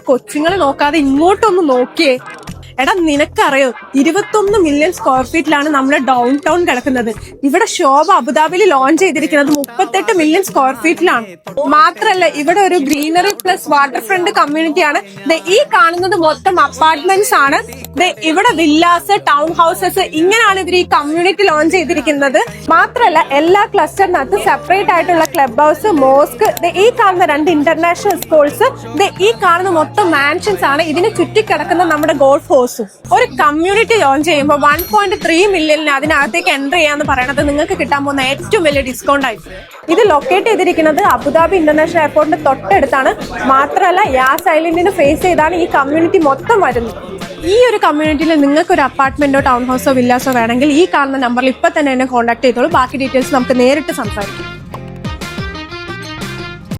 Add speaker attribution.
Speaker 1: കൊച്ചുങ്ങളെ നോക്കാതെ ഇങ്ങോട്ടൊന്ന് നോക്കിയേ. എടാ നിനക്കറിയോ 21 മില്യൺ സ്ക്വയർ ഫീറ്റിലാണ് നമ്മുടെ ഡൗൺ ടൗൺ കിടക്കുന്നത്. ഇവിടെ ശോഭ അബുദാബിയിൽ ലോഞ്ച് ചെയ്തിരിക്കുന്നത് 38 മില്യൺ സ്ക്വയർ ഫീറ്റിലാണ്. മാത്രല്ല ഇവിടെ ഒരു ഗ്രീനറി പ്ലസ് വാട്ടർ ഫ്രണ്ട് കമ്മ്യൂണിറ്റിയാണ്. ഈ കാണുന്നത് മൊത്തം അപ്പാർട്ട്മെന്റ്സ് ആണ്. ഇവിടെ വില്ലാസ്, ടൗൺ ഹൗസസ്, ഇങ്ങനെയാണ് ഇവർ ഈ കമ്മ്യൂണിറ്റി ലോഞ്ച് ചെയ്തിരിക്കുന്നത്. മാത്രല്ല എല്ലാ ക്ലസ്റ്ററിനകത്ത് സെപ്പറേറ്റ് ആയിട്ടുള്ള ക്ലബ് ഹൗസ്, മോസ്ക്, ഈ കാണുന്ന 2 ഇന്റർനാഷണൽ സ്കൂൾസ്, ഈ കാണുന്ന മൊത്തം മാൻഷൻസ് ആണ്. ഇതിന് ചുറ്റിക്കിടക്കുന്ന നമ്മുടെ ഗോൾഫ് ഹൗസ്. ഒരു കമ്മ്യൂണിറ്റി ലോഞ്ച് ചെയ്യുമ്പോൾ 1.3 മില്യണിന് അതിനകത്തേക്ക് എൻ്റർ ചെയ്യാന്ന് പറയുന്നത് നിങ്ങൾക്ക് കിട്ടാൻ പോകുന്ന ഏറ്റവും വലിയ ഡിസ്കൗണ്ട് ആയിരിക്കും. ഇത് ലൊക്കേറ്റ് ചെയ്തിരിക്കുന്നത് അബുദാബി ഇന്റർനാഷണൽ എയർപോർട്ടിന്റെ തൊട്ടടുത്താണ്. മാത്രമല്ല യാസ് ഐലൻഡിന് ഫേസ് ചെയ്താണ് ഈ കമ്മ്യൂണിറ്റി മൊത്തം വരുന്നത്. ഈ ഒരു കമ്മ്യൂണിറ്റിയിൽ നിങ്ങൾക്ക് ഒരു അപ്പാർട്ട്മെന്റോ ടൗൺ ഹൗസോ വില്ലാസോ വേണമെങ്കിൽ ഈ കാണുന്ന നമ്പറിൽ ഇപ്പൊ തന്നെ എന്നെ കോൺടാക്ട് ചെയ്തോളൂ. ബാക്കി ഡീറ്റെയിൽസ് നമുക്ക് നേരിട്ട് സംസാരിക്കാം.